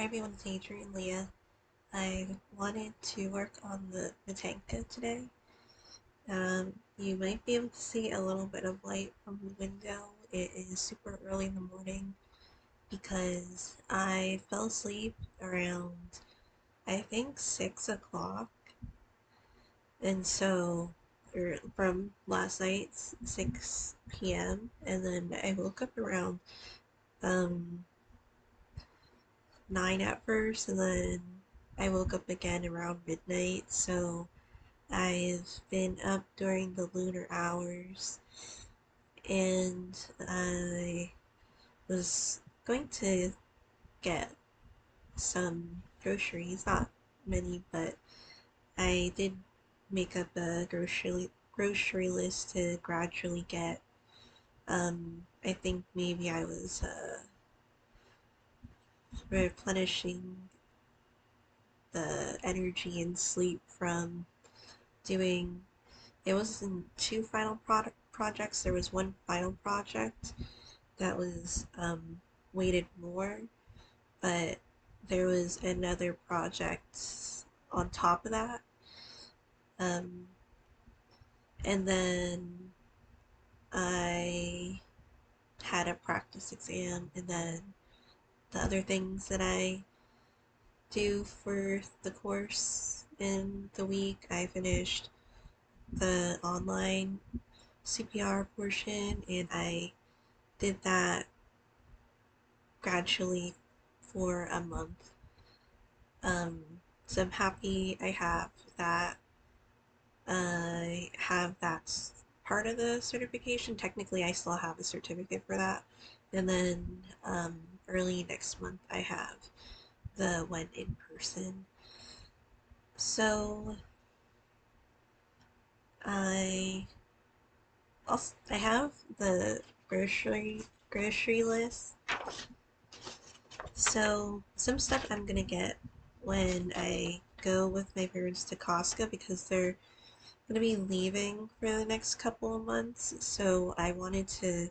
Hi everyone, it's Adrian Leah. I wanted to work on the motanka today. You might be able to see a little bit of light from the window. It is super early in the morning because I fell asleep around, I think, 6 o'clock. And so, from last night's 6 p.m. And then I woke up around um, 9 at first, and then I woke up again around midnight. So I've been up during the lunar hours, and I was going to get some groceries, not many, but I did make up a grocery list to gradually get. I think maybe I was replenishing the energy and sleep from doing. It wasn't two final product projects. There was one final project that was weighted more, but there was another project on top of that. Um, and then I had a practice exam, and then the other things that I do for the course in the week, I finished the online CPR portion, and I did that gradually for a month. So I'm happy I have that. I have that part of the certification. Technically, I still have a certificate for that. And then early next month, I have the one in person. So I I have the grocery list. So some stuff I'm gonna get when I go with my parents to Costco because they're gonna be leaving for the next couple of months. So I wanted to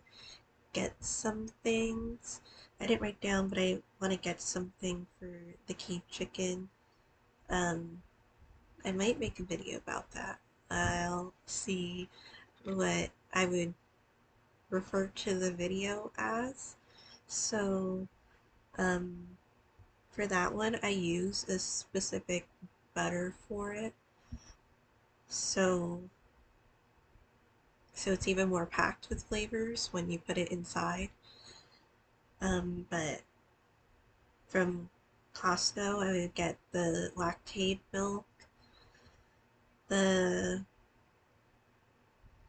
get some things. I didn't write down, but I want to get something for the cave chicken. Um, I might make a video about that. I'll see what I would refer to the video as. So, um, for that one, I use a specific butter for it. So, so it's even more packed with flavors when you put it inside. But from Costco, I would get the lactate milk, the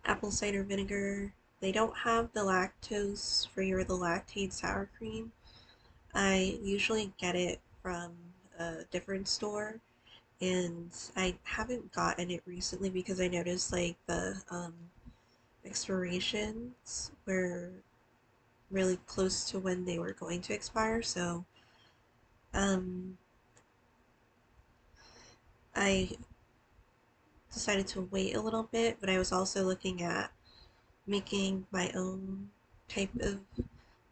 apple cider vinegar. They don't have the lactose free or the lactate sour cream. I usually get it from a different store, and I haven't gotten it recently because I noticed like the expirations were really close to when they were going to expire. So um, I decided to wait a little bit, but I was also looking at making my own type of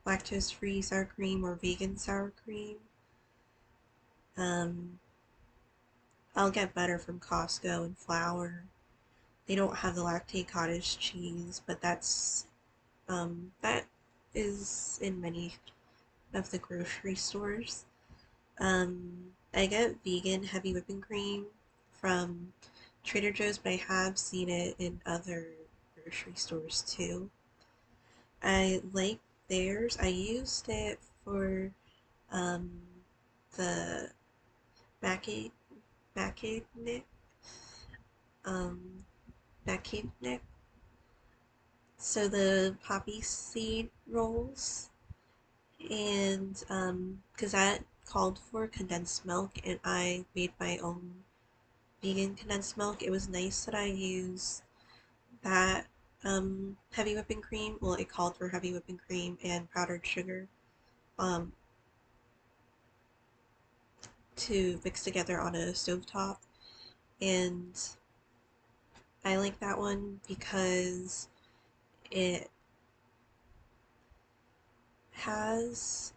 lactose-free sour cream or vegan sour cream. Um, I'll get butter from Costco and flour. They don't have the lactate cottage cheese, but that is in many of the grocery stores. I get vegan heavy whipping cream from Trader Joe's, but I have seen it in other grocery stores too. I like theirs. I used it for um, the Mackie Nick um, Nick. So the poppy seed rolls, and because that called for condensed milk, and I made my own vegan condensed milk. It was nice that I used that heavy whipping cream. Well, it called for heavy whipping cream and powdered sugar um, to mix together on a stovetop. And I like that one because it has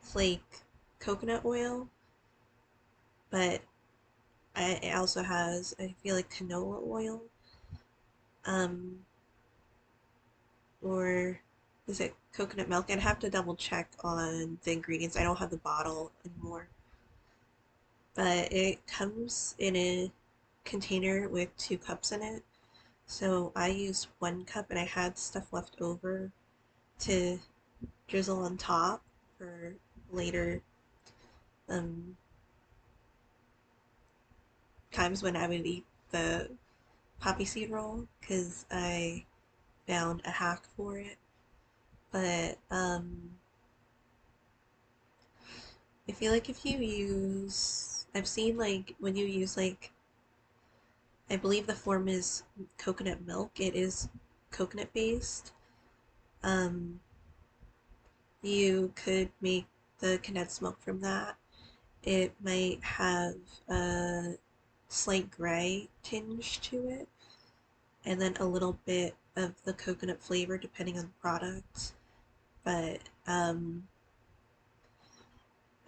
flake coconut oil, but it also has, I feel like, canola oil. Um, or is it coconut milk? I'd have to double check on the ingredients. I don't have the bottle anymore. But it comes in a container with 2 cups in it. So I used 1 cup and I had stuff left over to drizzle on top for later um, times when I would eat the poppy seed roll because I found a hack for it. But I feel like if you use, I've seen like when you use like, I believe the form is coconut milk. It is coconut based. Um, you could make the condensed milk from that. It might have a slight gray tinge to it, and then a little bit of the coconut flavor depending on the product. But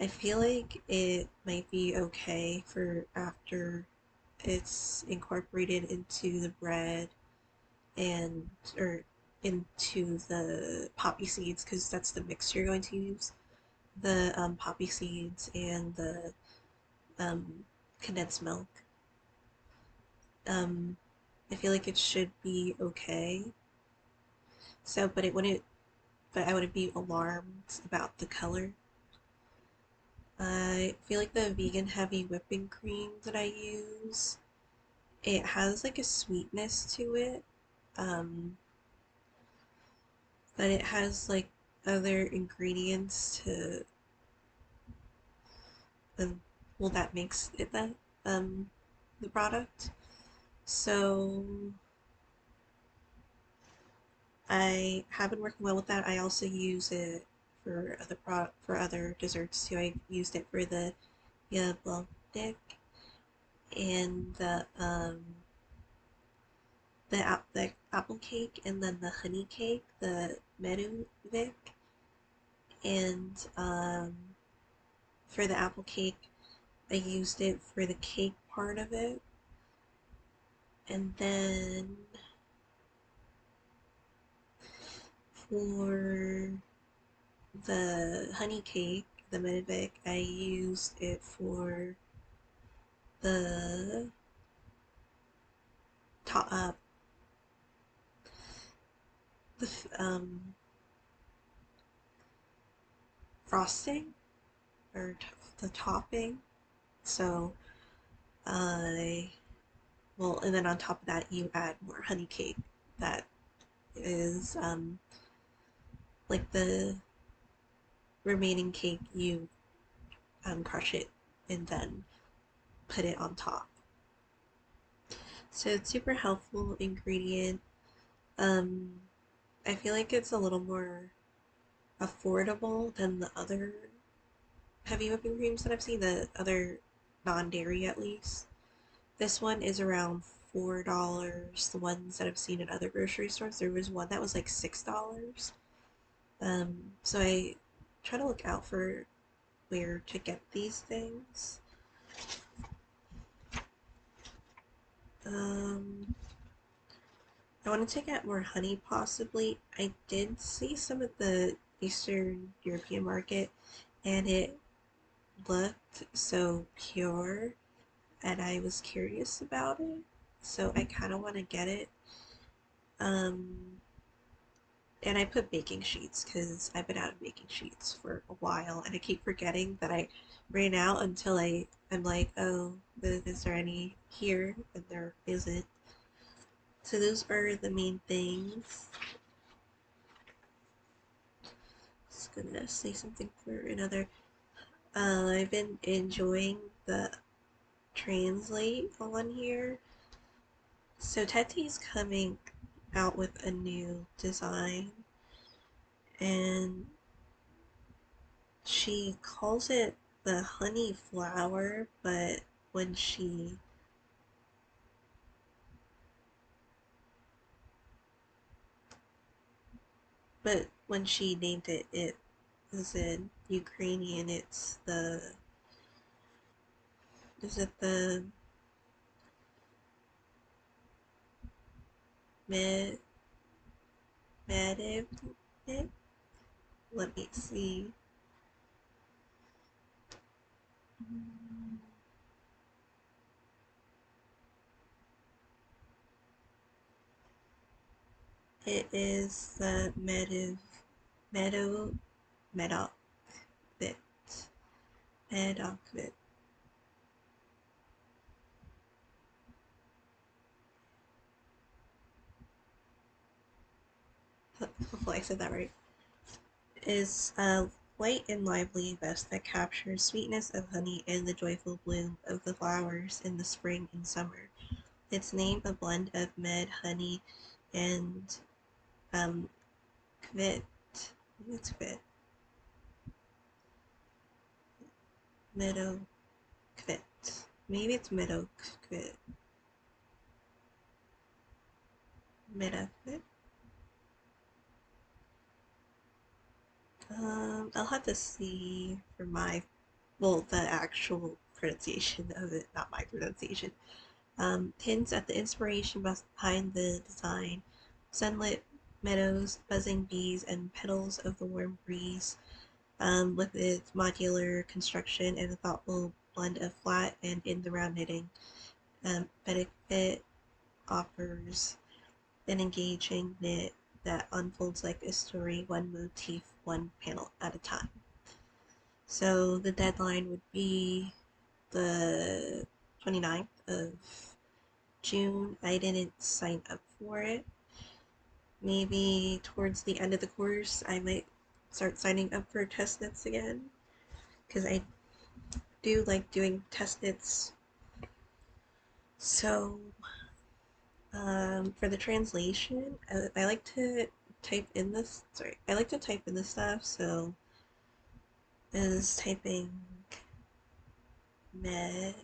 I feel like it might be okay for after it's incorporated into the bread and or into the poppy seeds because that's the mix you're going to use. The poppy seeds and the um, condensed milk. Um, I feel like it should be okay. So, but it wouldn't. But I wouldn't be alarmed about the color. I feel like the vegan heavy whipping cream that I use, it has like a sweetness to it, um, but it has like other ingredients to, um, well, that makes it the product. So I have been working well with that. I also use it for for other desserts too. I used it for the yablondik and the apple cake, and then the honey cake, the meduvik, and for the apple cake, I used it for the cake part of it, and then for the honey cake, the meduvik, I used it for the top, the frosting or the topping. So I well, and then on top of that, you add more honey cake. That is like the remaining cake. You crush it and then put it on top. So it's super helpful ingredient. Um, I feel like it's a little more affordable than the other heavy whipping creams that I've seen. The other non-dairy, at least. This one is around $4. The ones that I've seen at other grocery stores, there was one that was like $6. So I try to look out for where to get these things. Um, I want to get more honey possibly. I did see some at the Eastern European market and it looked so pure and I was curious about it. So I kind of want to get it. Um, and I put baking sheets because I've been out of baking sheets for a while and I keep forgetting that I ran out until I'm like, oh, is there any here? And there isn't. So those are the main things. Just gonna say something for another. I've been enjoying the translate on here. So Teti's coming out with a new design and she calls it the honey flower, when she when she named it, it is in Ukrainian. It's the is it the med mediv? Let me see. It is the meadow medoc bit medoc bit. Hopefully I said that right. Is a light and lively zest that captures sweetness of honey and the joyful bloom of the flowers in the spring and summer. Its name a blend of med, honey, and um kvit. It's kvit. Meadow kvit. Maybe it's meadow kvit. Meadow kvit. I'll have to see for my, well, the actual pronunciation of it, not my pronunciation. Hints at the inspiration behind the design: sunlit meadows, buzzing bees, and petals of the warm breeze. With its modular construction and a thoughtful blend of flat and in the round knitting, Benefit offers an engaging knit that unfolds like a story, one motif, one panel at a time. So the deadline would be the 29th of June. I didn't sign up for it. Maybe towards the end of the course, I might start signing up for test knits again, because I do like doing test knits. So, for the translation, I like to type in this. Sorry, I like to type in this stuff. So, is typing med,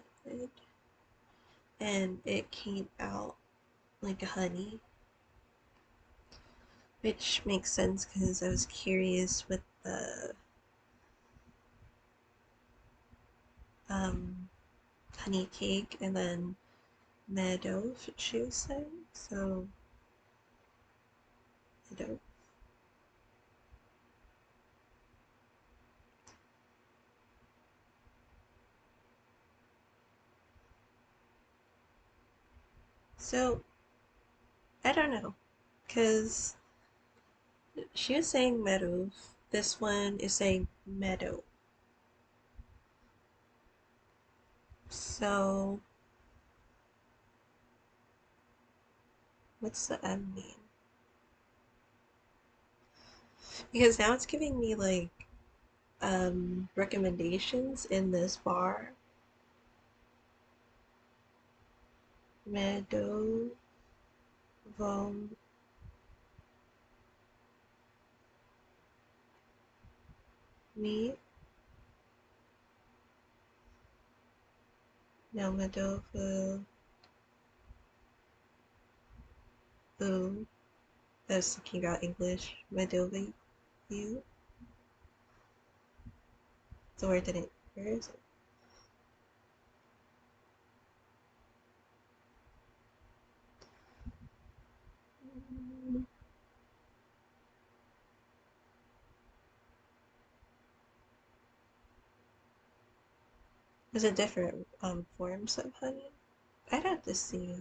and it came out like honey, which makes sense because I was curious with the um, honey cake and then meadow, she was saying. So, meadow. So, I don't know, because she was saying meadow. This one is saying meadow. So, what's the M mean? Because now it's giving me like recommendations in this bar. Meadow vom me. No, meadow I was thinking about English. Meadow you. So where did it? Where is it? Is it different forms of honey? I'd have to see.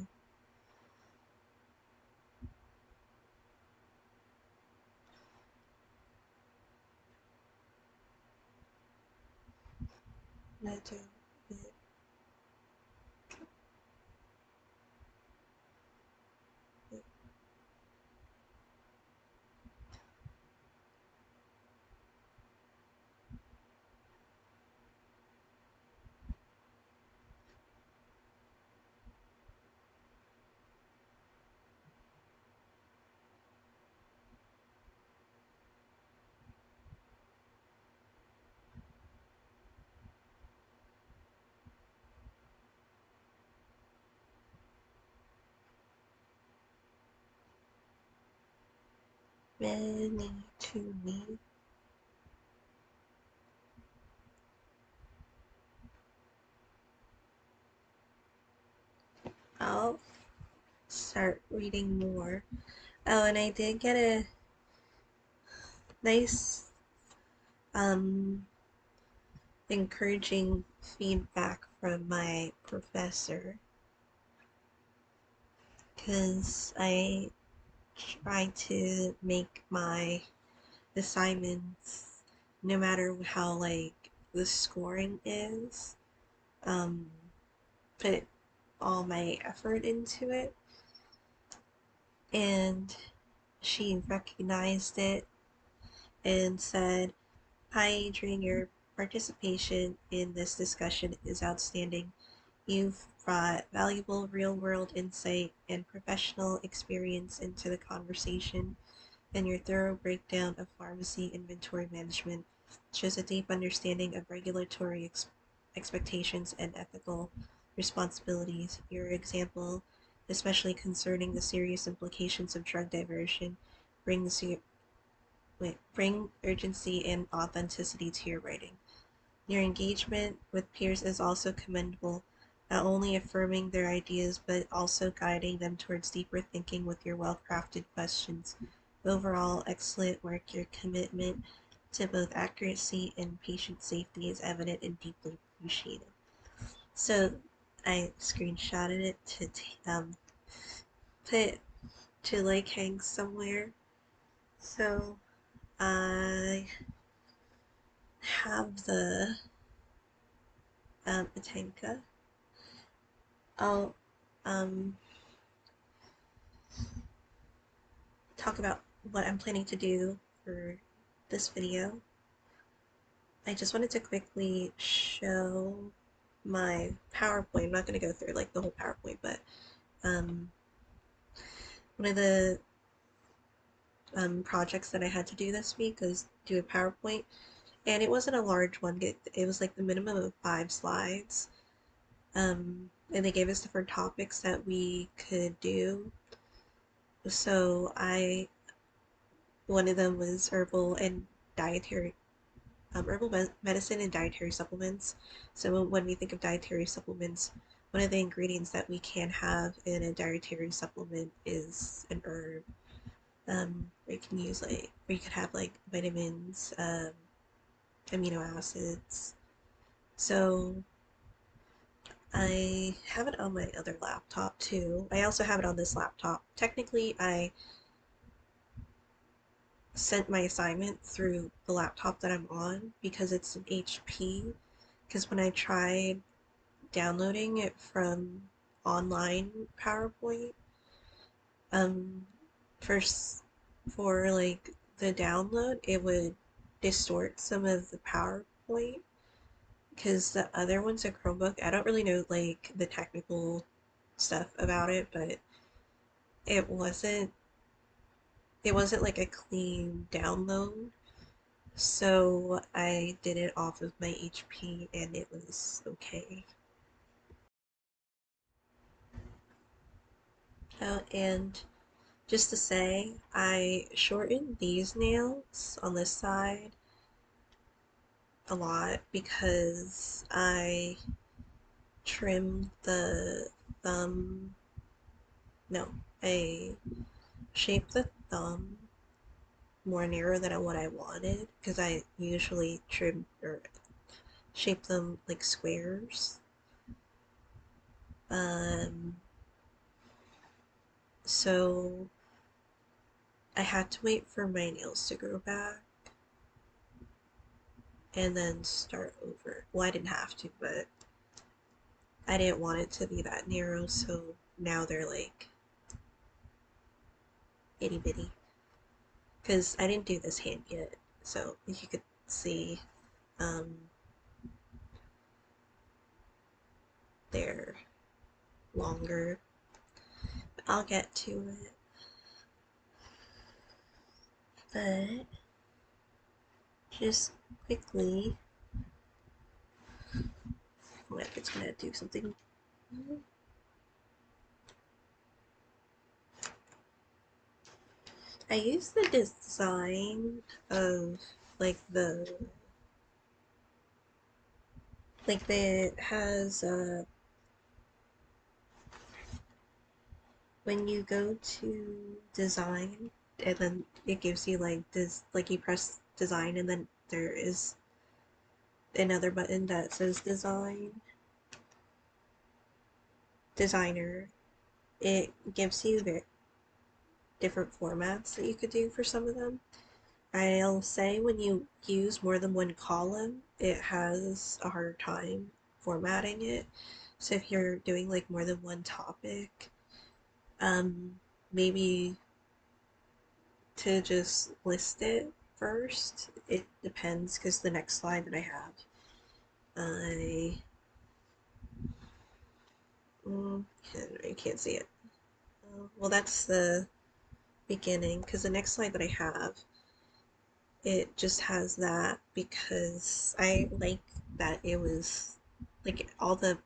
Meadow. Many to me. I'll start reading more. Oh, and I did get a nice, um, encouraging feedback from my professor because I try to make my assignments, no matter how like the scoring is, um, put all my effort into it, and she recognized it and said, "Hi, Adrian, your participation in this discussion is outstanding. You've brought valuable real world insight and professional experience into the conversation, and your thorough breakdown of pharmacy inventory management shows a deep understanding of regulatory expectations and ethical responsibilities. Your example, especially concerning the serious implications of drug diversion, brings you bring urgency and authenticity to your writing. Your engagement with peers is also commendable, not only affirming their ideas but also guiding them towards deeper thinking with your well-crafted questions. Overall, excellent work. Your commitment to both accuracy and patient safety is evident and deeply appreciated." So I screenshotted it to put to like hang somewhere. So I have the motanka. I'll um, talk about what I'm planning to do for this video. I just wanted to quickly show my PowerPoint. I'm not going to go through like the whole PowerPoint, but um, one of the projects that I had to do this week was do a PowerPoint, and it wasn't a large one. It was like the minimum of 5 slides, and they gave us different topics that we could do. So one of them was herbal medicine and dietary supplements. So when we think of dietary supplements, one of the ingredients that we can have in a dietary supplement is an herb. We can use we could have like vitamins, amino acids. So I have it on my other laptop too. I also have it on this laptop. Technically, I sent my assignment through the laptop that I'm on because it's an HP. Because when I tried downloading it from online PowerPoint, um, first for like the download, it would distort some of the PowerPoint because the other one's a Chromebook. I don't really know like the technical stuff about it, but it wasn't it wasn't like a clean download. So I did it off of my HP and it was okay. Oh, and just to say, I shortened these nails on this side a lot because I trimmed the thumb. No, I shaped the thumb more narrow than what I wanted because I usually trim or shape them like squares. Um, so I had to wait for my nails to grow back and then start over. Well, I didn't have to, but I didn't want it to be that narrow, so now they're like itty bitty. Because I didn't do this hand yet, so if you could see, um, they're longer. I'll get to it. But just quickly, what it's gonna do something. I use the design of like the has when you go to design, and then it gives you like this, like you press design, and then there is another button that says designer. It gives you the different formats that you could do for some of them. I'll say when you use more than one column, it has a harder time formatting it. So if you're doing like more than one topic, maybe to just list it first. It depends because the next slide that I have, I mm, I can't see it. Well, that's the beginning because the next slide that I have, it just has that because I like that it was like all the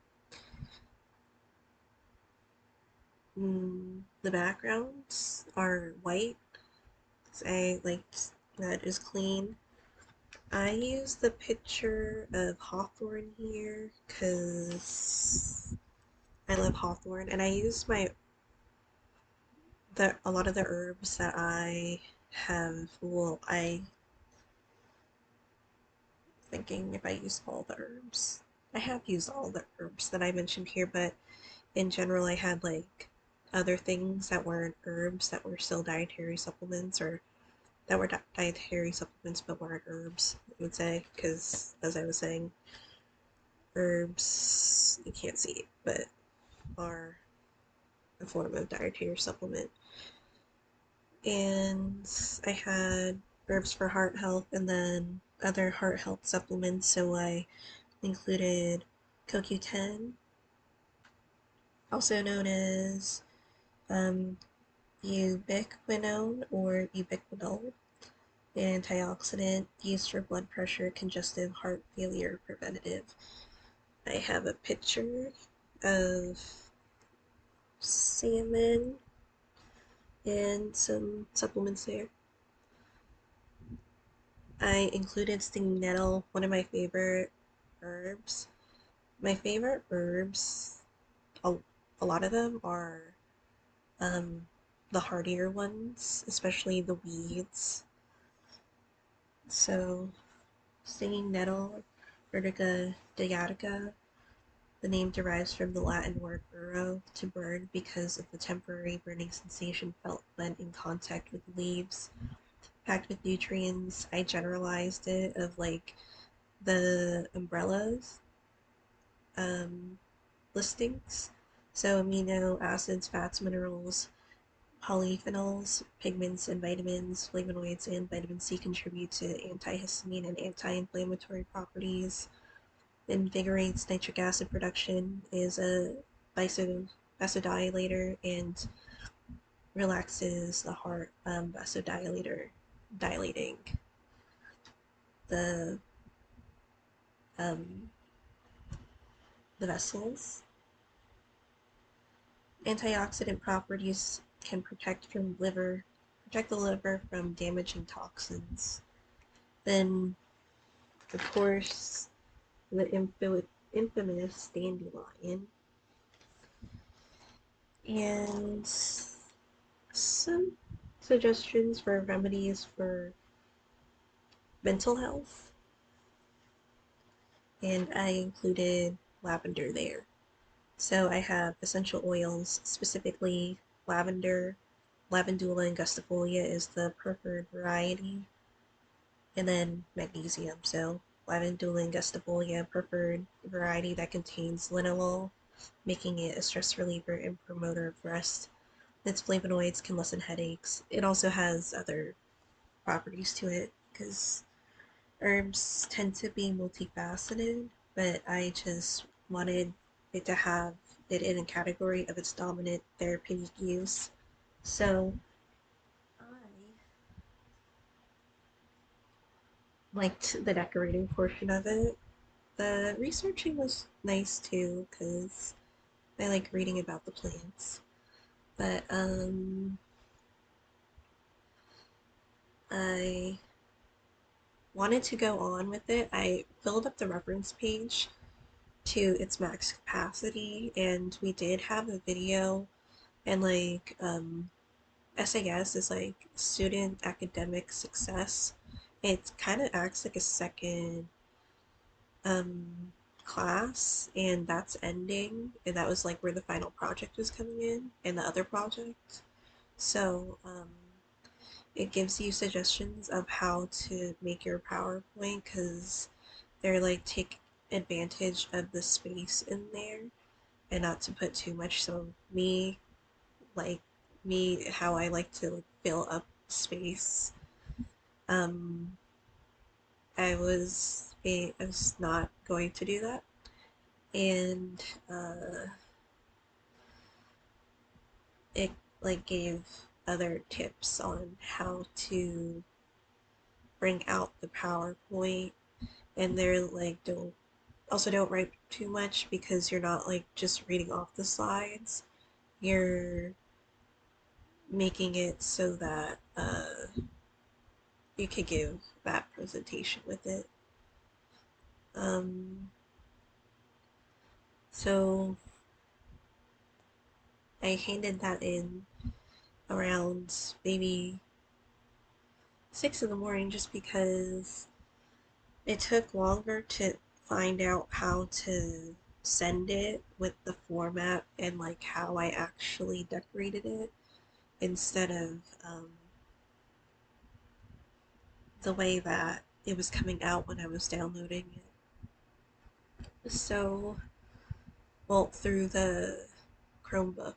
backgrounds are white. I liked that is clean. I use the picture of Hawthorne here because I love Hawthorne, and I use a lot of the herbs that I have. Well, I thinking if I use all the herbs. I have used all the herbs that I mentioned here, but in general, I had like other things that weren't herbs that were still dietary supplements, or that were dietary supplements but weren't herbs, I would say, because as I was saying, herbs, you can't see it, but are a form of dietary supplement. And I had herbs for heart health and then other heart health supplements, so I included CoQ10, also known as um, ubiquinone or ubiquinol, an antioxidant used for blood pressure, congestive heart failure preventative. I have a picture of salmon and some supplements there. I included stinging nettle, one of my favorite herbs. My favorite herbs, a, a lot of them are um, the hardier ones, especially the weeds. So, stinging nettle, Urtica deatica. The name derives from the Latin word "burrow," to burn, because of the temporary burning sensation felt when in contact with leaves. Packed with nutrients, I generalized it of like the umbrellas um, listings. So amino acids, fats, minerals, polyphenols, pigments, and vitamins, flavonoids, and vitamin C contribute to antihistamine and anti-inflammatory properties. Invigorates nitric acid production, is a vasodilator, and relaxes the heart, vasodilator, dilating the um, the vessels. Antioxidant properties can protect the liver from damaging toxins. Then, of course, the infamous dandelion, and some suggestions for remedies for mental health, and I included lavender there. So I have essential oils, specifically lavender. Lavandula angustifolia is the preferred variety, and then magnesium. So Lavandula angustifolia, preferred variety that contains linalool, making it a stress reliever and promoter of rest. Its flavonoids can lessen headaches. It also has other properties to it because herbs tend to be multifaceted, but I just wanted it to have it in a category of its dominant therapeutic use. So I liked the decorating portion of it. The researching was nice too, because I like reading about the plants. But I wanted to go on with it. I filled up the reference page to its max capacity, and we did have a video And like SAS is like student academic success. It kind of acts like a second um, class, and that's ending. And that was like where the final project was coming in, and the other project. So it gives you suggestions of how to make your PowerPoint because they're like take advantage of the space in there and not to put too much. So like how I like to like fill up space. Um, I was not going to do that, and it like gave other tips on how to bring out the PowerPoint, and they're like don't write too much because you're not like just reading off the slides. You're making it so that you could give that presentation with it. Um, so I handed that in around maybe 6 in the morning just because it took longer to find out how to send it with the format and like how I actually decorated it instead of the way that it was coming out when I was downloading it. So, well, through the Chromebook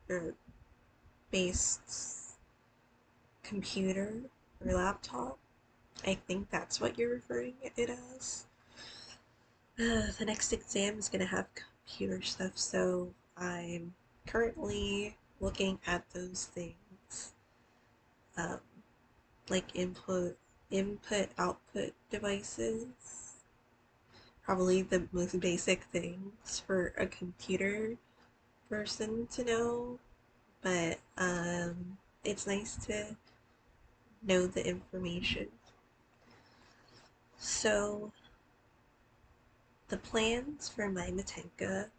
or based computer or laptop. I think that's what you're referring it as. The next exam is going to have computer stuff, so I'm currently looking at those things, um, like output devices. Probably the most basic things for a computer person to know, but it's nice to know the information. So the plans for my motanka,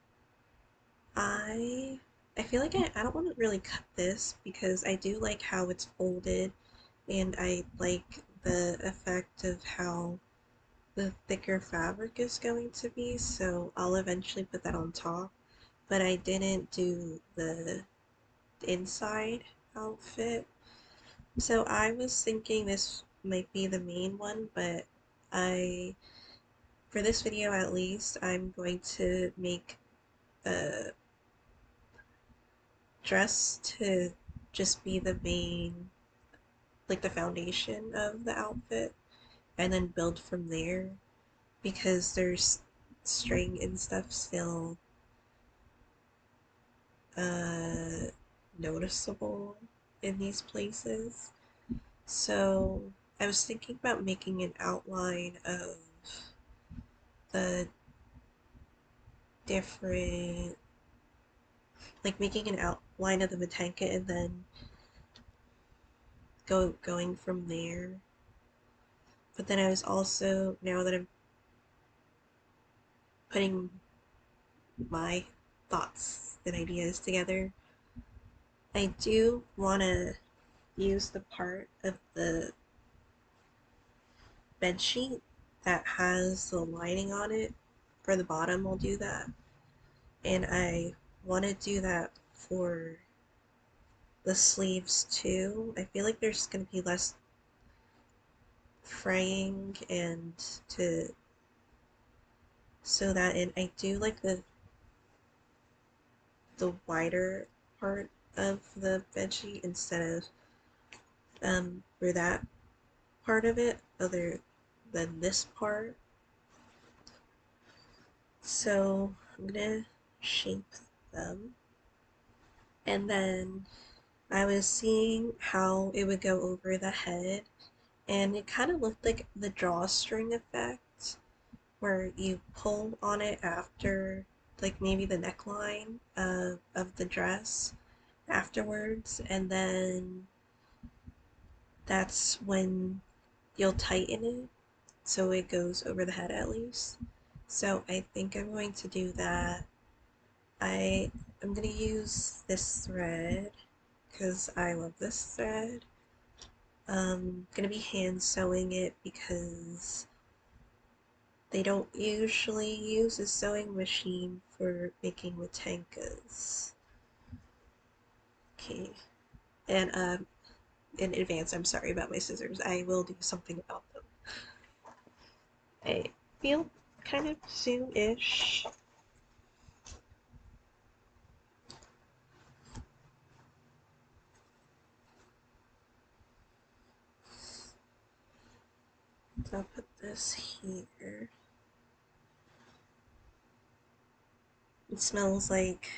I I feel like I don't want to really cut this because I do like how it's folded and I like the effect of how the thicker fabric is going to be, so I'll eventually put that on top. But I didn't do the inside outfit. So I was thinking this might be the main one, but I for this video at least, I'm going to make a dress to just be the main, like the foundation of the outfit, and then build from there because there's string and stuff still uh, noticeable in these places. So I was thinking about making an outline of the different, like making an outline of the motanka and then going from there. But then I was also, now that I'm putting my thoughts and ideas together, I do want to use the part of the bed sheet that has the lining on it. For the bottom, I'll do that. And I want to do that for the sleeves too. I feel like there's going to be less fraying and to so that, and I do like the wider part of the bedsheet instead of for that part of it other than this part. So I'm gonna shape them, and then I was seeing how it would go over the head, and it kind of looked like the drawstring effect where you pull on it after like maybe the neckline of the dress afterwards, and then that's when you'll tighten it so it goes over the head at least. So I think I'm going to do that I am gonna use this thread because I love this thread. Gonna be hand sewing it because they don't usually use a sewing machine for making motankas. Okay, and in advance, I'm sorry about my scissors. I will do something about them. I feel kind of soon-ish. So I'll put this here. It smells like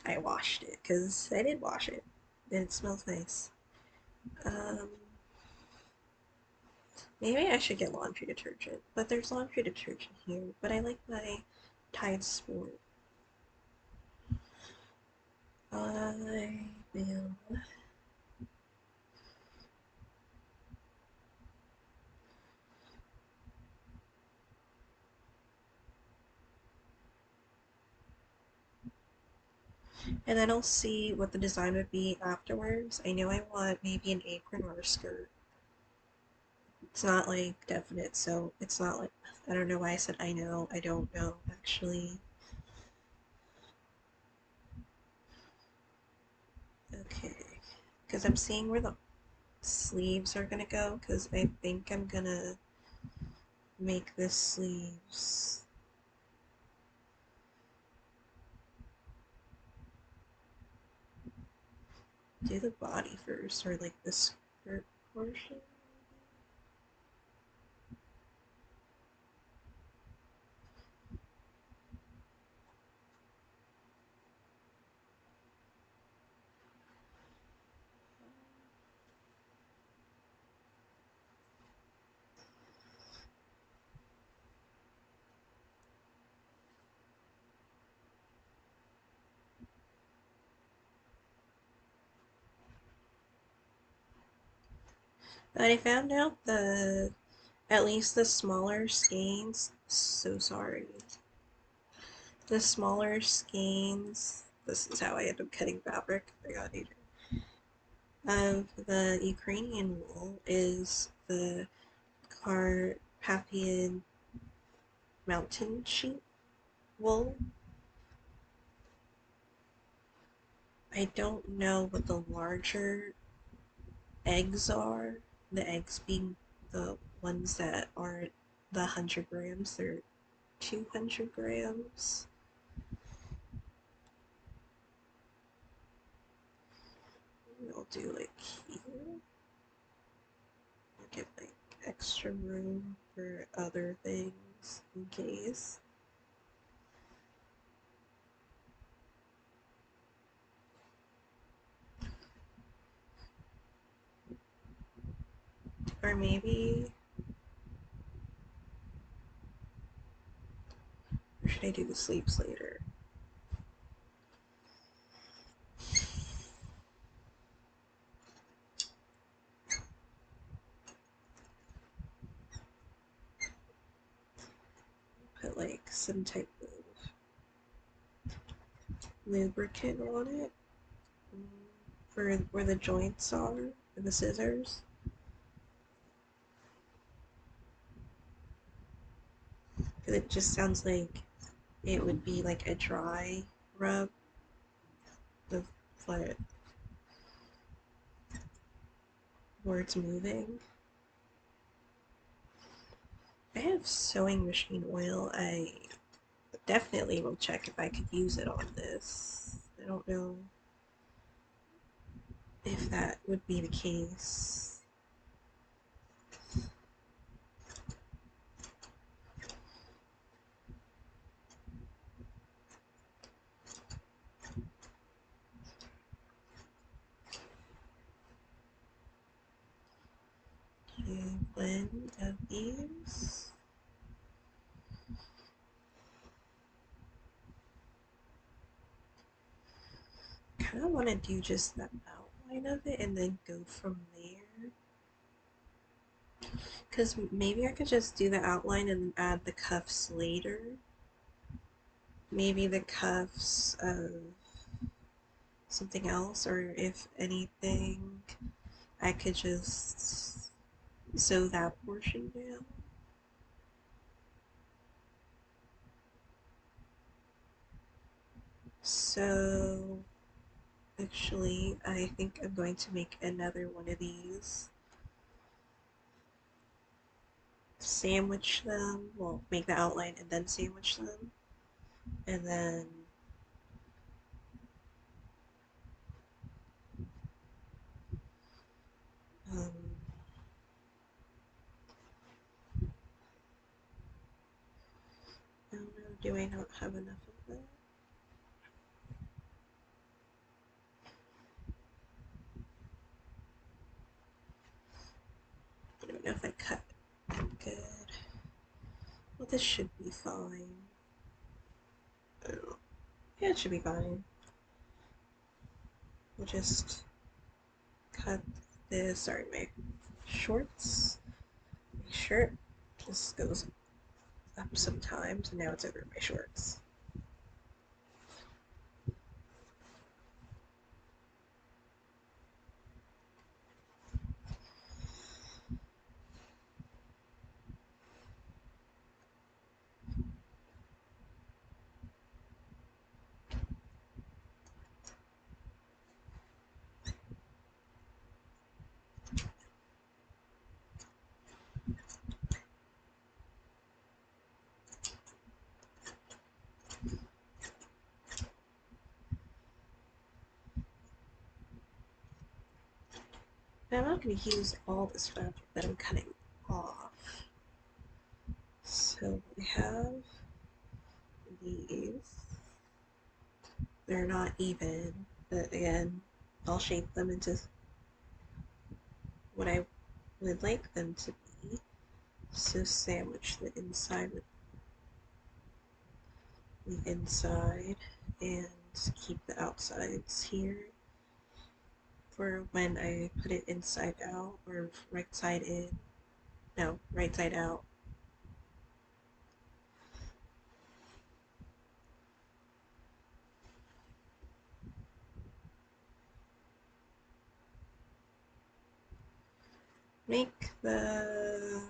I washed it, because I did wash it. And it smells nice. Um, Maybe I should get laundry detergent, but there's laundry detergent here. But I like my Tide Sport. I will. And then I'll see what the design would be afterwards. I know I want maybe an apron or a skirt. It's not like definite, so it's not like I don't know why I said I know. I don't know actually. Okay, because I'm seeing where the sleeves are gonna go. Because I think I'm gonna make this sleeves. Do the body first, or like the skirt portion. But I found out at least the smaller skeins. So sorry. The smaller skeins. This is how I end up cutting fabric. I got it. Of the Ukrainian wool is the Carpathian mountain sheep wool. I don't know what the larger eggs are. The eggs being the ones that aren't the 100 grams, they're 200 grams. I'll do like here. I'll get like extra room for other things in case. Or maybe, or should I do the sleeves later? Put like some type of lubricant on it for where the joints are for the scissors. Because it just sounds like it would be like a dry rub. The foot where it's moving. I have sewing machine oil. I definitely will check if I could use it on this. I don't know if that would be the case. Okay, blend of these. Kind of want to do just the outline of it and then go from there. Because maybe I could just do the outline and add the cuffs later. maybe the cuffs of something else, or if anything, I could just sew that portion down. So, actually, I think I'm going to make another one of these. Sandwich them, well, make the outline and then sandwich them. And then um, I don't know, do I not have enough of that? I don't know if I cut good. Well, this should be fine. Oh, yeah, it should be fine. We'll just cut this. Sorry, my shorts. My shirt just goes up sometimes, and now it's over my shorts. Now I'm not going to use all this fabric that I'm cutting off. So we have these. They're not even, but again, I'll shape them into what I would like them to be. So sandwich the inside with the inside and keep the outsides here for when I put it inside out or right side in. No, right side out. Make the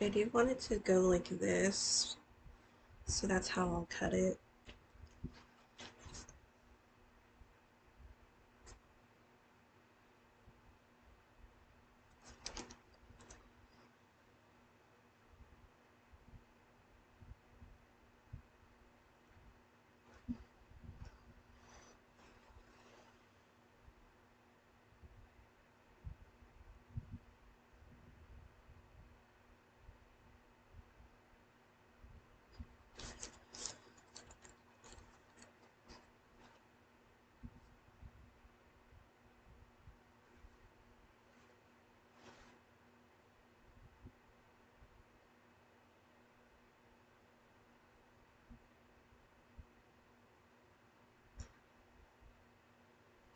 I do want it to go like this, so that's how I'll cut it.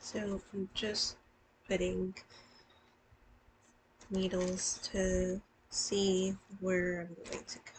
So I'm just putting needles to see where I'm going to cut.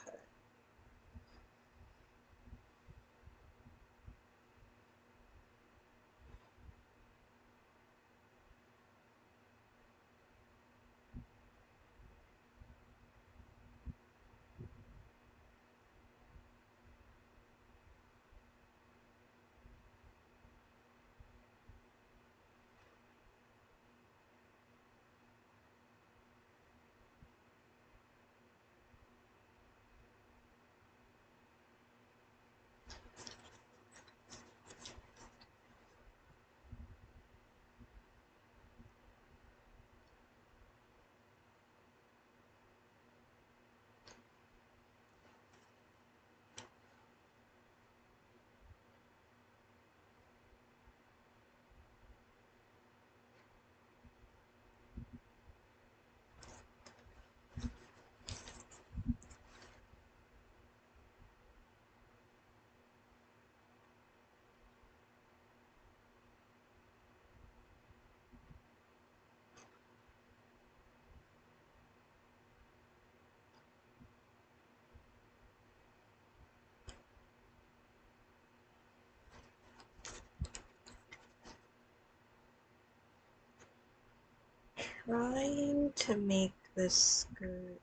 trying to make this skirt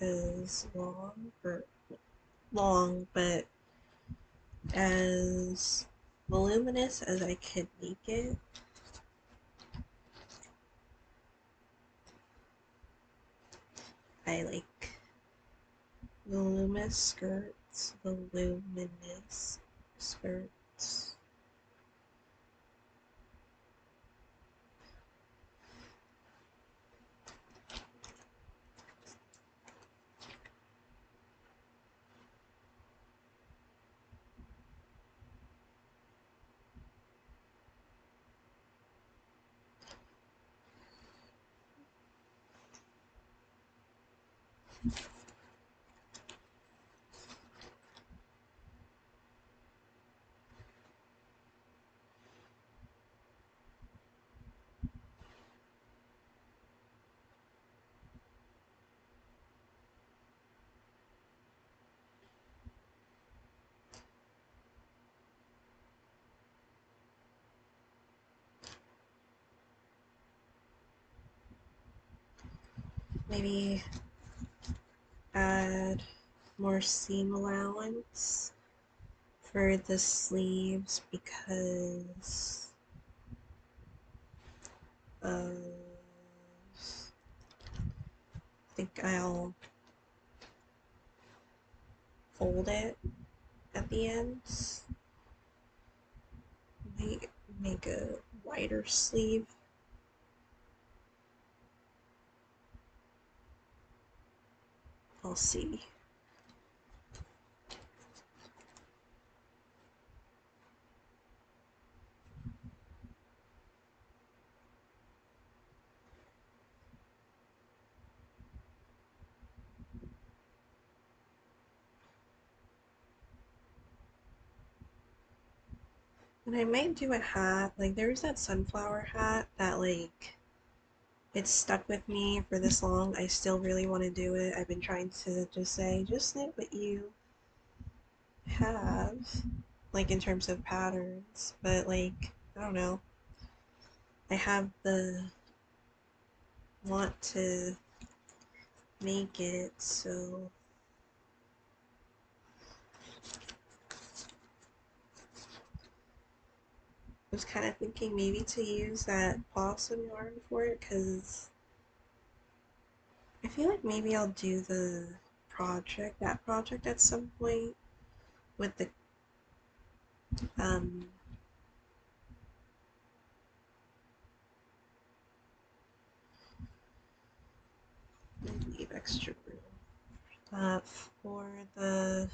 as long, but as voluminous as I could make it. I like voluminous skirts, voluminous skirts. Maybe add more seam allowance for the sleeves because of, I think I'll fold it at the ends. Make a wider sleeve. I'll see. And I might do a hat. Like there's that sunflower hat that like it's stuck with me for this long. I still really want to do it. I've been trying to just say, just knit what you have, like in terms of patterns, but like, I don't know. I have the want to make it, so I was kind of thinking maybe to use that possum yarn for it because I feel like maybe I'll do that project at some point with the um leave extra room for the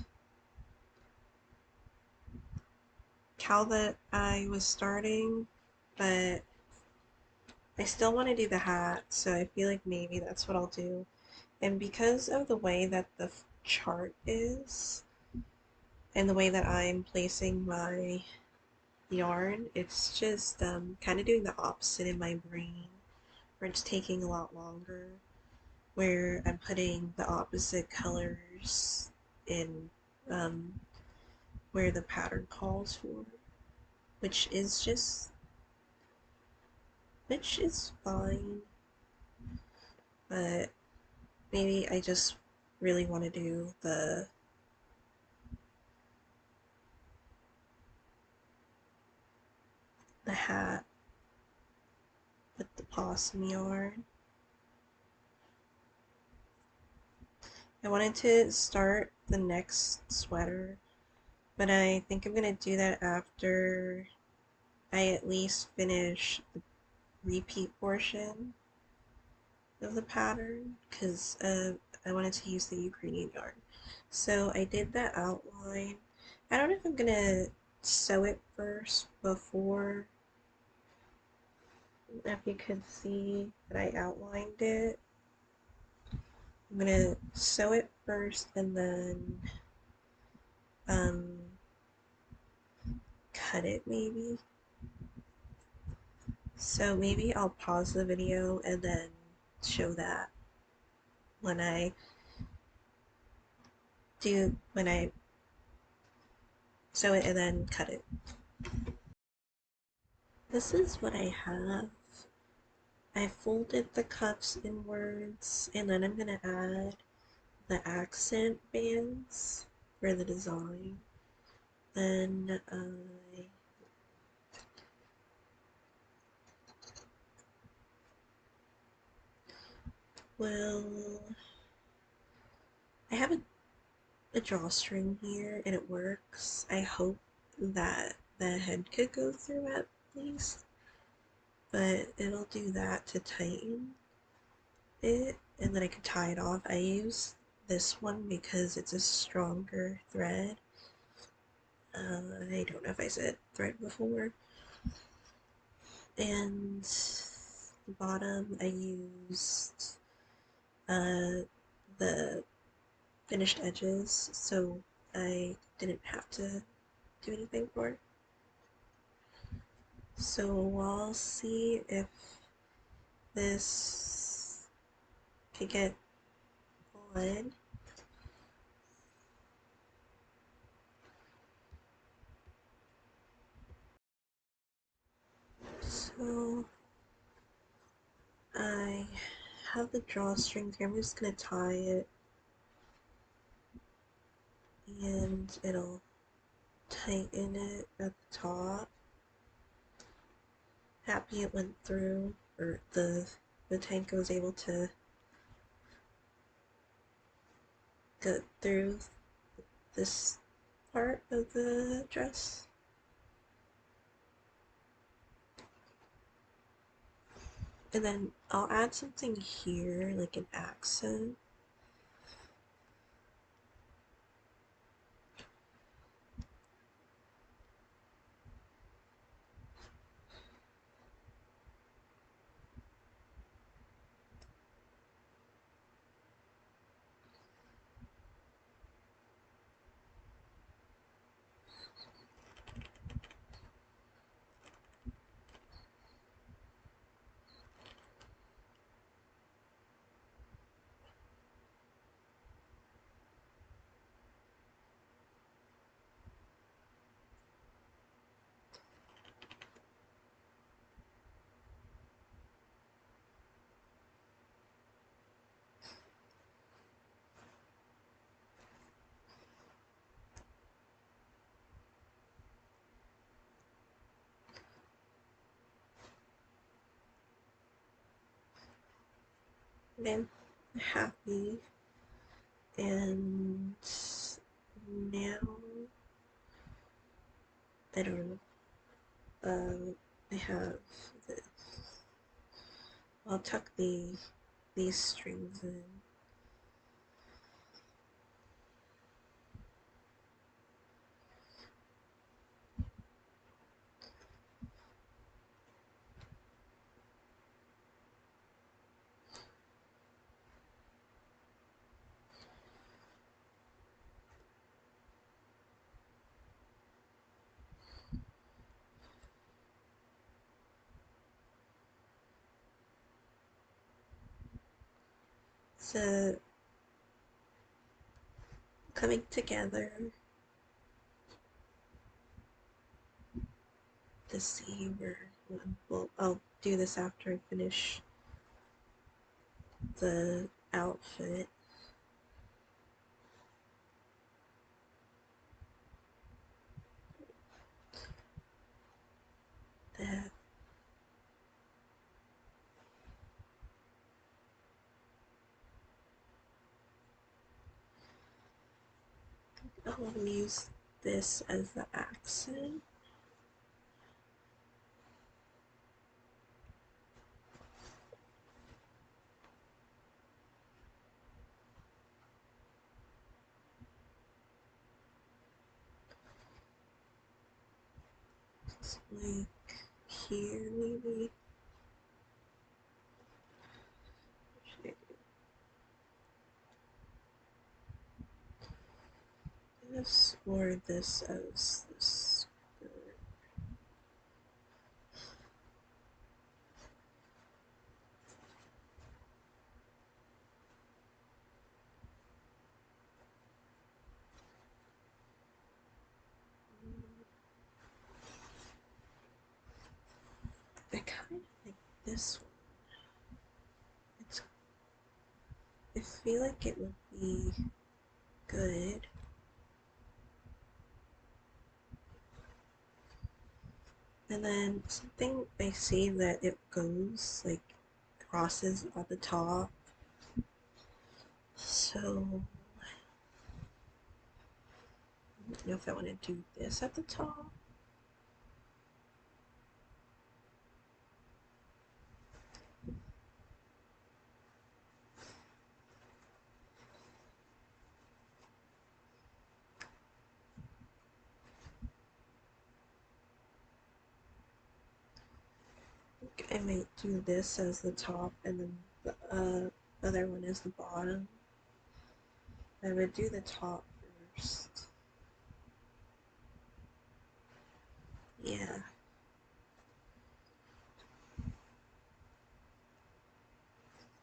cowl that I was starting, but I still want to do the hat, so I feel like maybe that's what I'll do. And because of the way that the chart is and the way that I'm placing my yarn, it's just kind of doing the opposite in my brain, where it's taking a lot longer, where I'm putting the opposite colors in where the pattern calls for, which is just, which is fine, but maybe I just really want to do the hat with the possum yarn. I wanted to start the next sweater, but I think I'm gonna do that after I at least finish the repeat portion of the pattern because I wanted to use the Ukrainian yarn. So I did that outline. I don't know if I'm gonna sew it first before, if you could see that I outlined it. I'm gonna sew it first and then um, cut it maybe. So maybe I'll pause the video and then show that when when I sew it and then cut it. This is what I have. I folded the cuffs inwards, and then I'm going to add the accent bands for the design. Then will I have a drawstring here and it works. I hope that the head could go through at least, but it'll do that to tighten it, and then I can tie it off. I use this one because it's a stronger thread. I don't know if I said thread before. And the bottom I used the finished edges, so I didn't have to do anything for it. So I'll see if this could get on. So I have the drawstring here. I'm just gonna tie it and it'll tighten it at the top. Happy it went through, or the tank was able to go through this part of the dress. And then I'll add something here, like an accent. I'm happy, and now I don't know. I have this. I'll tuck these strings in. So coming together to see where, well, I'll do this after I finish the outfit. That I'll use this as the accent. Like here, maybe. This or this as this. I kind of like this one. I feel like it would be good. And then something I see that it goes like crosses at the top. So I don't know if I want to do this at the top. I might do this as the top and then the other one is the bottom. I would do the top first. Yeah.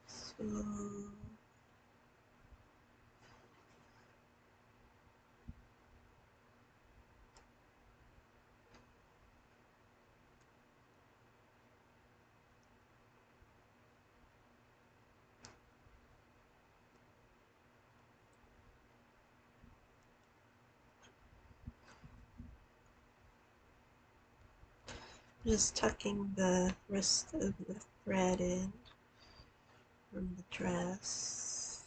So just tucking the rest of the thread in from the dress.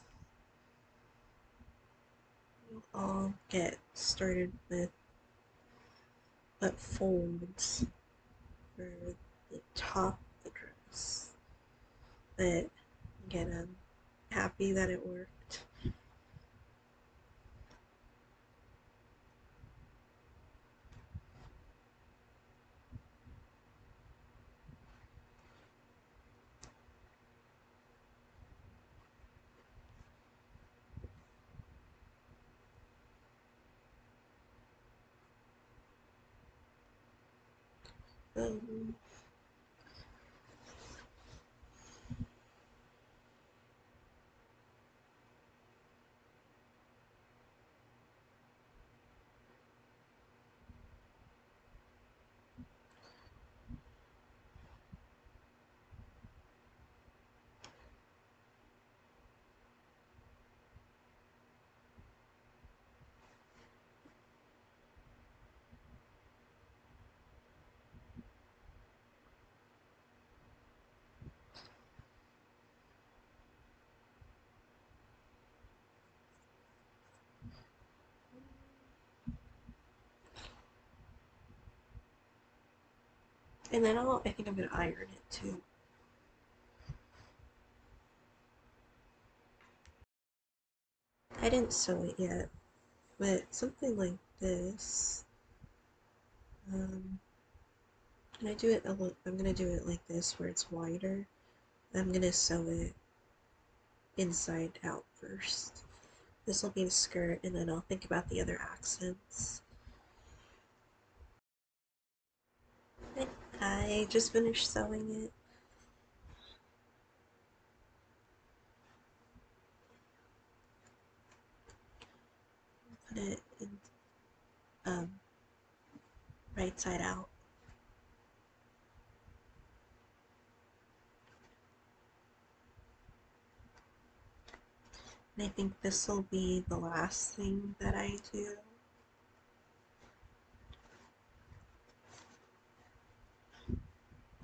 I'll get started with what folds for the top of the dress. But again, I'm happy that it worked. Um, and then I think I'm gonna iron it too. I didn't sew it yet, but something like this. Um, and I do it a little, I'm gonna do it like this where it's wider. I'm gonna sew it inside out first. This will be the skirt, and then I'll think about the other accents. I just finished sewing it. Put it in um, right side out. And I think this will be the last thing that I do.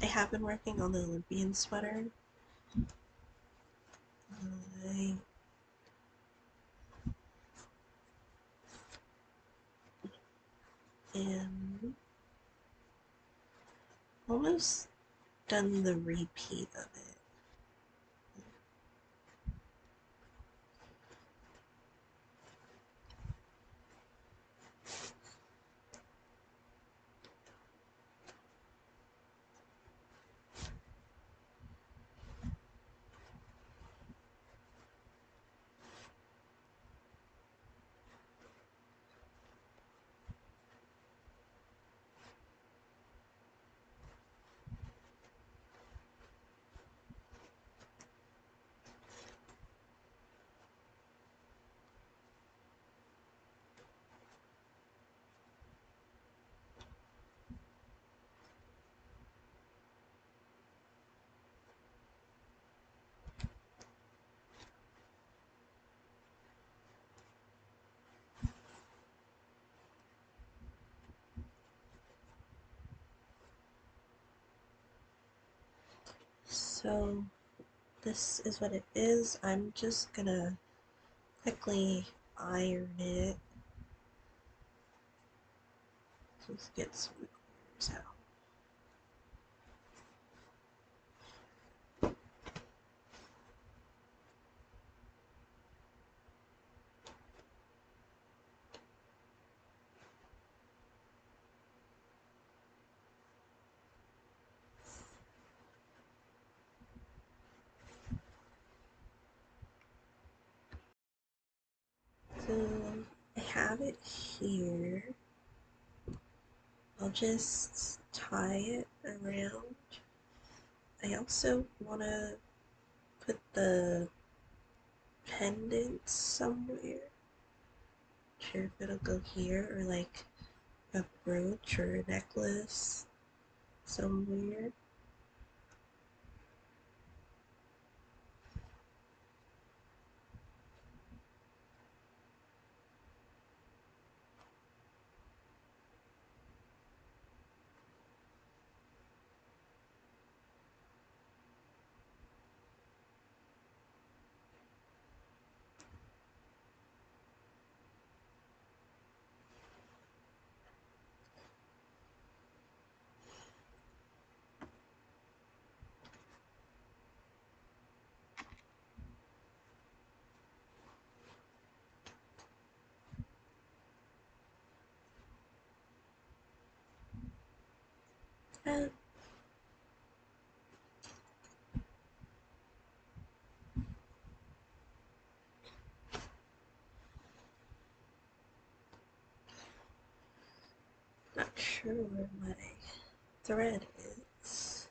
I have been working on the Olympian sweater. I am almost done the repeat of it. So this is what it is. I'm just gonna quickly iron it. Just get some of the corners out. So I have it here. I'll just tie it around. I also want to put the pendant somewhere. Not sure if it'll go here or like a brooch or a necklace somewhere. Uh, Not sure where my thread is.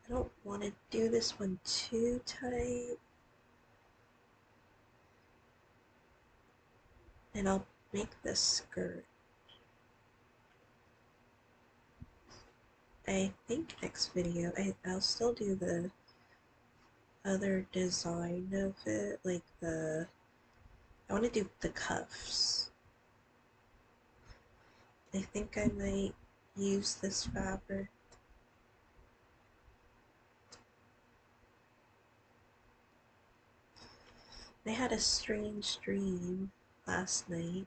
I don't want to do this one too tight. And I'll make this skirt. I think next video I'll still do the other design of it, like I want to do the cuffs. I think I might use this fabric. I had a strange dream last night.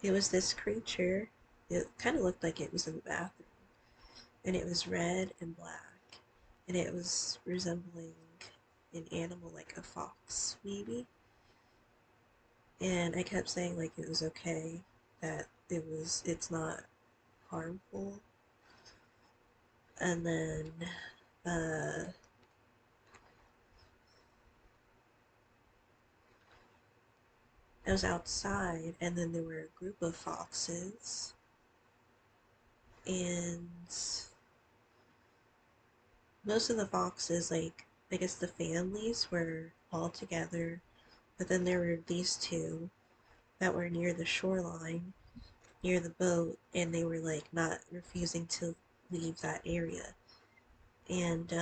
It was this creature. It kind of looked like it was in the bathroom. And it was red and black. And it was resembling an animal like a fox, maybe. And I kept saying like it was okay, that it's not harmful. And then uh I was outside and then there were a group of foxes and most of the foxes, like I guess the families were all together, but then there were these two that were near the shoreline, near the boat, and they were like not refusing to leave that area. And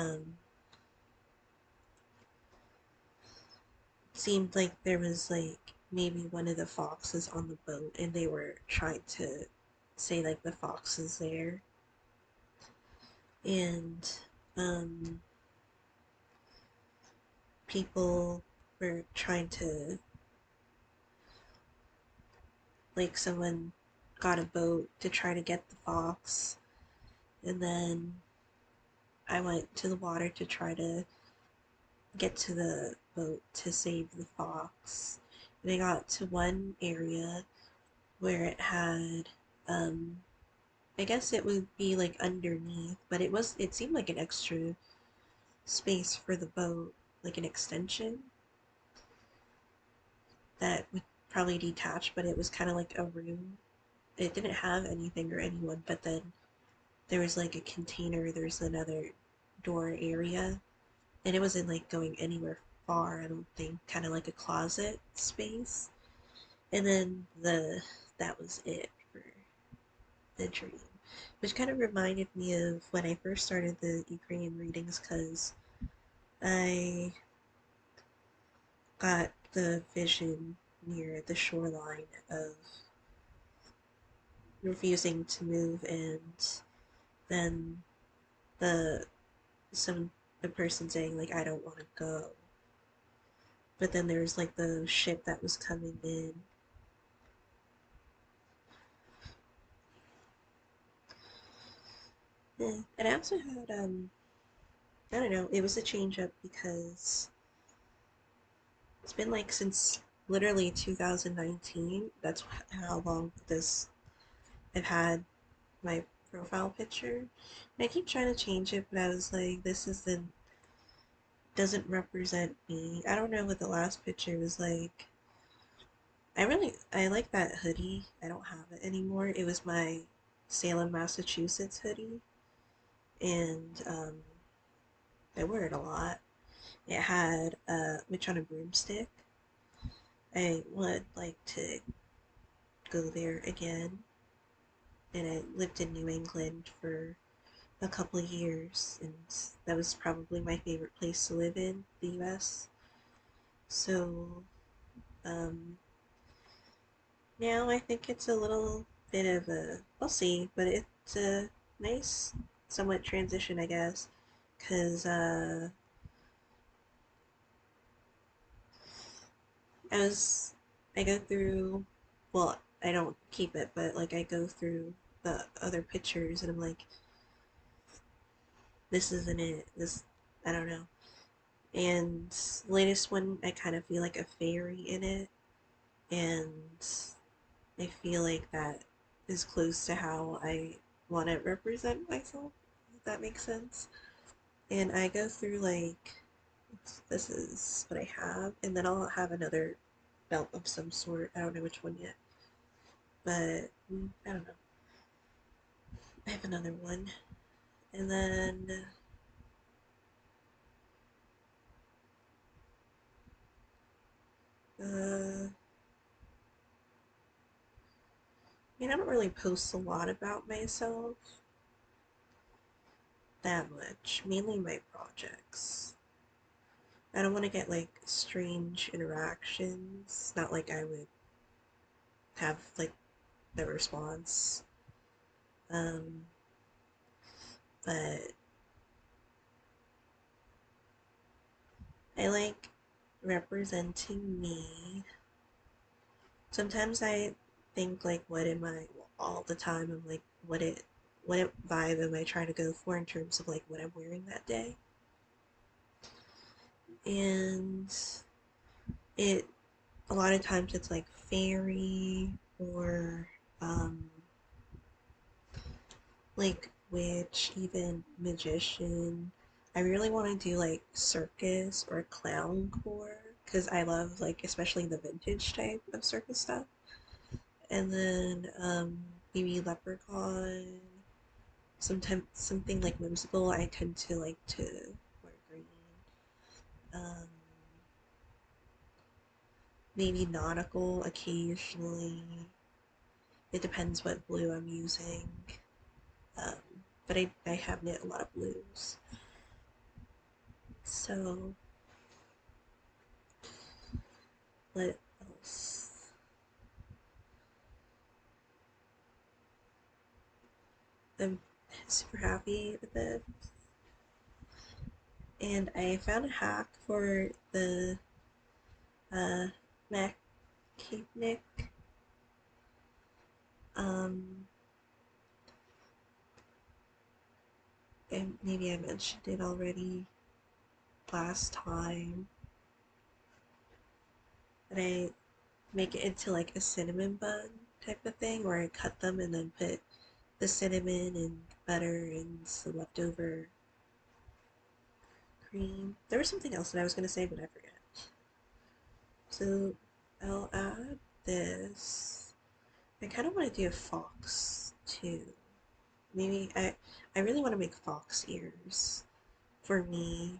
seemed like there was like maybe one of the foxes on the boat and they were trying to say like the fox is there. And um people were trying to, like, someone got a boat to try to get the fox, and then I went to the water to try to get to the boat to save the fox. And I got to one area where it had, um, I guess it would be like underneath, but it seemed like an extra space for the boat, like an extension that would probably detach, but it was kind of like a room. It didn't have anything or anyone, but then there was like a container, there's another door area, and it wasn't like going anywhere far, I don't think, kind of like a closet space. And then that was it for the dream, which kind of reminded me of when I first started the Ukrainian readings, because I got the vision near the shoreline of refusing to move, and then the some the person saying like I don't want to go, but then there's like the ship that was coming in. Yeah. And I also had I don't know, it was a change up because it's been like since literally 2019. That's how long this I've had my profile picture. And I keep trying to change it, but I was like, this isn't doesn't represent me. I don't know what the last picture was like. I like that hoodie. I don't have it anymore. It was my Salem, Massachusetts hoodie, and I wear it a lot. It had a witch on a broomstick. I would like to go there again, and I lived in New England for a couple of years, and that was probably my favorite place to live in the U.S. So um, now I think it's a little bit of a we'll see, but it's a nice, somewhat transition, I guess, because I was I go through, well, I don't keep it, but like I go through the other pictures, and I'm like, this isn't it. This I don't know. And the latest one, I kind of feel like a fairy in it, and I feel like that is close to how I want to represent myself, if that makes sense. And I go through like, this is what I have, and then I'll have another belt of some sort. I don't know which one yet, but I don't know. I have another one, and then I mean, I don't really post a lot about myself that much, mainly my projects. I don't want to get like strange interactions, not like I would have like the response. Um, but I like representing me. Sometimes I think like, what am I all the time? I'm like, what vibe am I trying to go for in terms of like what I'm wearing that day? And it a lot of times it's like fairy or um, like witch, even magician. I really want to do like circus or clown core because I love like especially the vintage type of circus stuff. And then maybe leprechaun, sometimes something like whimsical. I tend to like to wear green. Um, maybe nautical occasionally. It depends what blue I'm using. Um, but I have knit a lot of blues. So what else? I'm super happy with it. And I found a hack for the uh, Mac Cape Nick. Um, and maybe I mentioned it already last time. But I make it into like a cinnamon bun type of thing, where I cut them and then put the cinnamon and butter and some leftover cream. There was something else that I was going to say, but I forget. So I'll add this. I kind of want to do a fox too. Maybe I really want to make fox ears for me,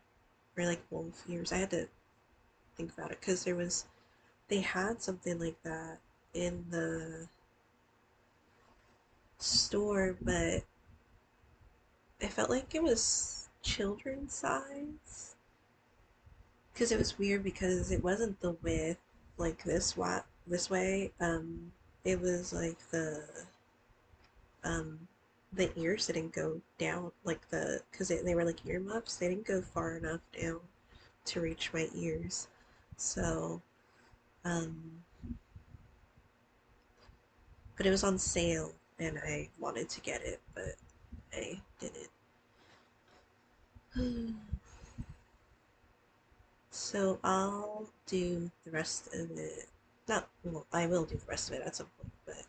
or like wolf ears. I had to think about it because they had something like that in the store, but I felt like it was children's size because it was weird because it wasn't the width like this way. It was like the um, the ears didn't go down like because they were like earmuffs. They didn't go far enough down to reach my ears. So, um, but it was on sale and I wanted to get it, but I didn't. So I'll do the rest of it. Not, well, I will do the rest of it at some point, but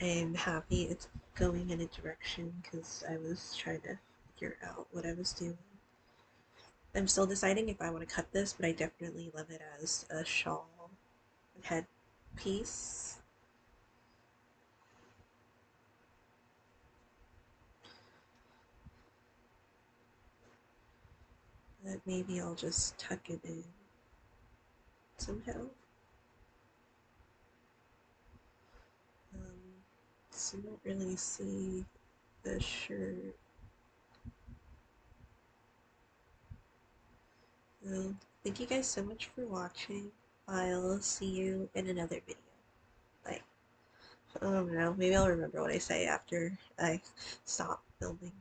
I'm happy it's going in a direction because I was trying to figure out what I was doing. I'm still deciding if I want to cut this, but I definitely love it as a shawl and headpiece. But maybe I'll just tuck it in somehow. Um, so you don't really see the shirt. So thank you guys so much for watching. I'll see you in another video. Bye. I don't know. Maybe I'll remember what I say after I stop filming.